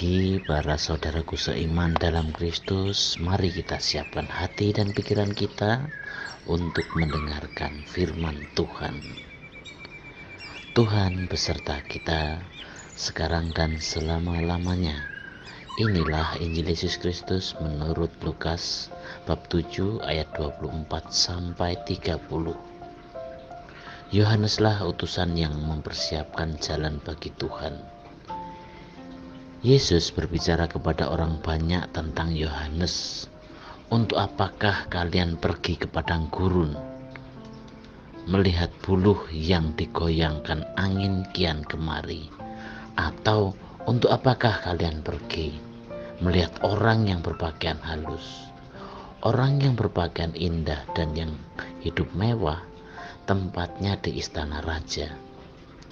pagi para saudaraku seiman dalam Kristus. Mari kita siapkan hati dan pikiran kita untuk mendengarkan firman Tuhan. Tuhan beserta kita sekarang dan selama-lamanya. Inilah Injil Yesus Kristus menurut Lukas bab 7 ayat 24 sampai 30. Yohaneslah utusan yang mempersiapkan jalan bagi Tuhan. Yesus berbicara kepada orang banyak tentang Yohanes. Untuk apakah kalian pergi ke padang gurun, melihat buluh yang digoyangkan angin kian kemari? Atau untuk apakah kalian pergi melihat orang yang berpakaian halus? Orang yang berpakaian indah dan yang hidup mewah, tempatnya di istana raja.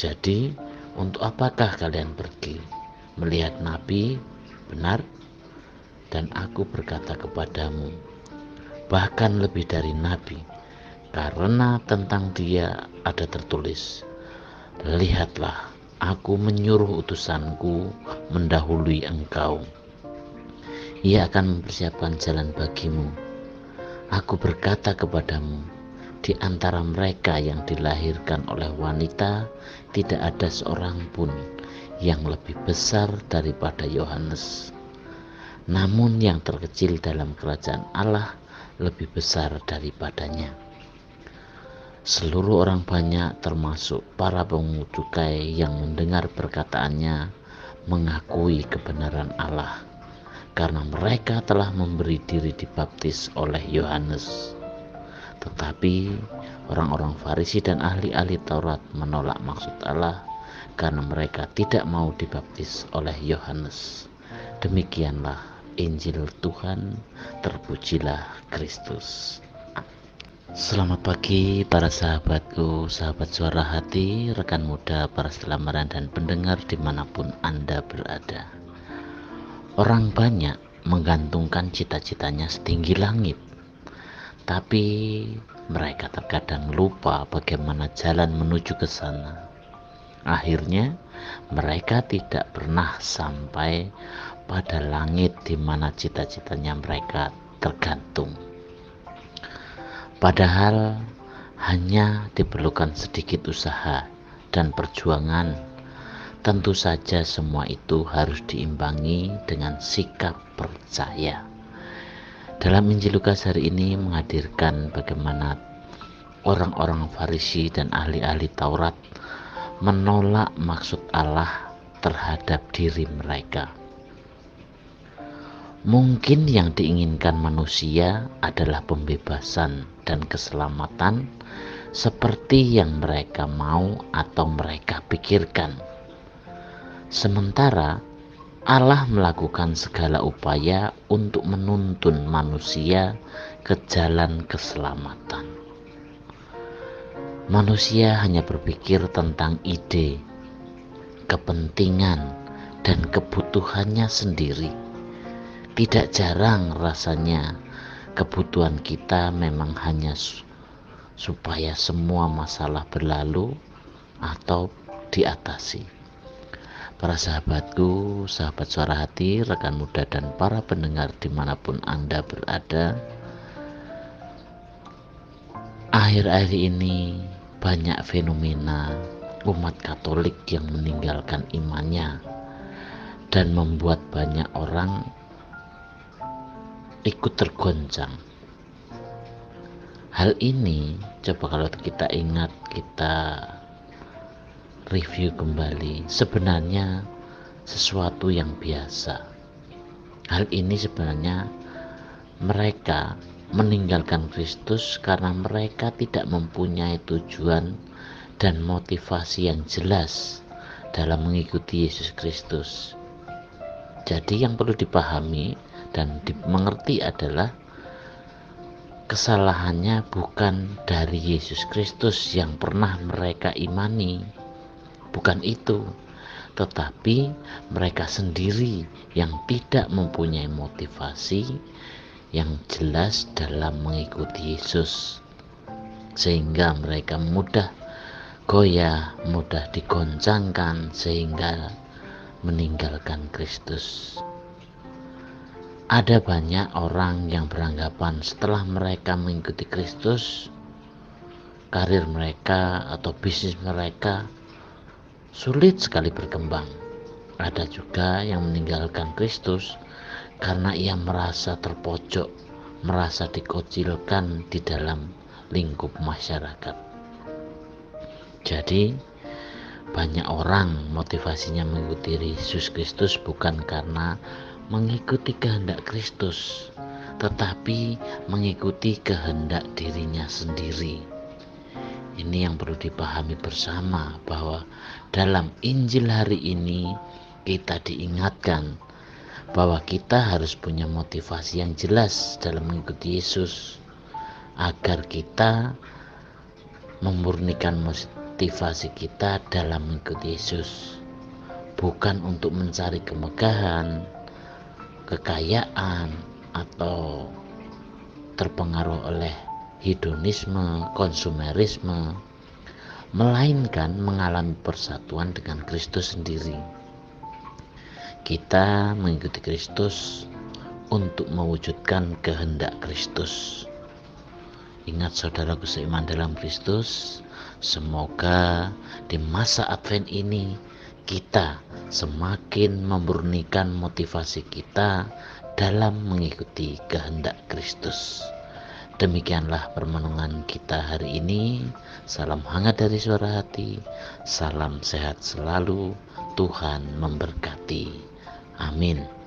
Jadi, untuk apakah kalian pergi melihat nabi? Benar, dan aku berkata kepadamu, bahkan lebih dari nabi, karena tentang dia ada tertulis, lihatlah, aku menyuruh utusanku mendahului engkau. Ia akan mempersiapkan jalan bagimu. Aku berkata kepadamu, di antara mereka yang dilahirkan oleh wanita tidak ada seorang pun yang lebih besar daripada Yohanes. Namun yang terkecil dalam kerajaan Allah lebih besar daripadanya. Seluruh orang banyak termasuk para pungut cukai yang mendengar perkataannya mengakui kebenaran Allah, karena mereka telah memberi diri dibaptis oleh Yohanes. Tetapi orang-orang Farisi dan ahli-ahli Taurat menolak maksud Allah karena mereka tidak mau dibaptis oleh Yohanes. Demikianlah Injil Tuhan, terpujilah Kristus. Selamat pagi para sahabatku, sahabat suara hati, rekan muda, para selamaran dan pendengar dimanapun Anda berada. Orang banyak menggantungkan cita-citanya setinggi langit, tapi mereka terkadang lupa bagaimana jalan menuju ke sana. Akhirnya mereka tidak pernah sampai pada langit di mana cita-citanya mereka tergantung. Padahal hanya diperlukan sedikit usaha dan perjuangan. Tentu saja semua itu harus diimbangi dengan sikap percaya. Dalam Injil Lukas hari ini menghadirkan bagaimana orang-orang Farisi dan ahli-ahli Taurat menolak maksud Allah terhadap diri mereka. Mungkin yang diinginkan manusia adalah pembebasan dan keselamatan seperti yang mereka mau atau mereka pikirkan. Sementara Allah melakukan segala upaya untuk menuntun manusia ke jalan keselamatan. Manusia hanya berpikir tentang ide, kepentingan, dan kebutuhannya sendiri. Tidak jarang rasanya kebutuhan kita memang hanya supaya semua masalah berlalu atau diatasi. Para sahabatku, sahabat suara hati, rekan muda dan para pendengar dimanapun Anda berada, akhir-akhir ini banyak fenomena umat Katolik yang meninggalkan imannya dan membuat banyak orang ikut tergoncang. Hal ini coba kalau kita ingat, kita review kembali, sebenarnya sesuatu yang biasa. Hal ini sebenarnya mereka meninggalkan Kristus karena mereka tidak mempunyai tujuan dan motivasi yang jelas dalam mengikuti Yesus Kristus. Jadi yang perlu dipahami dan dimengerti adalah kesalahannya bukan dari Yesus Kristus yang pernah mereka imani, bukan itu, tetapi mereka sendiri yang tidak mempunyai motivasi yang jelas dalam mengikuti Yesus, sehingga mereka mudah goyah, mudah digoncangkan, sehingga meninggalkan Kristus. Ada banyak orang yang beranggapan setelah mereka mengikuti Kristus, karir mereka atau bisnis mereka sulit sekali berkembang. Ada juga yang meninggalkan Kristus karena ia merasa terpojok, merasa dikucilkan di dalam lingkup masyarakat. Jadi, banyak orang motivasinya mengikuti Yesus Kristus bukan karena mengikuti kehendak Kristus, tetapi mengikuti kehendak dirinya sendiri. Ini yang perlu dipahami bersama, bahwa dalam Injil hari ini kita diingatkan bahwa kita harus punya motivasi yang jelas dalam mengikuti Yesus, agar kita memurnikan motivasi kita dalam mengikuti Yesus, bukan untuk mencari kemegahan, kekayaan, atau terpengaruh oleh hedonisme, konsumerisme, melainkan mengalami persatuan dengan Kristus sendiri. Kita mengikuti Kristus untuk mewujudkan kehendak Kristus. Ingat saudaraku seiman dalam Kristus, semoga di masa Advent ini kita semakin memurnikan motivasi kita dalam mengikuti kehendak Kristus. Demikianlah permenungan kita hari ini. Salam hangat dari suara hati, salam sehat selalu, Tuhan memberkati. Amin.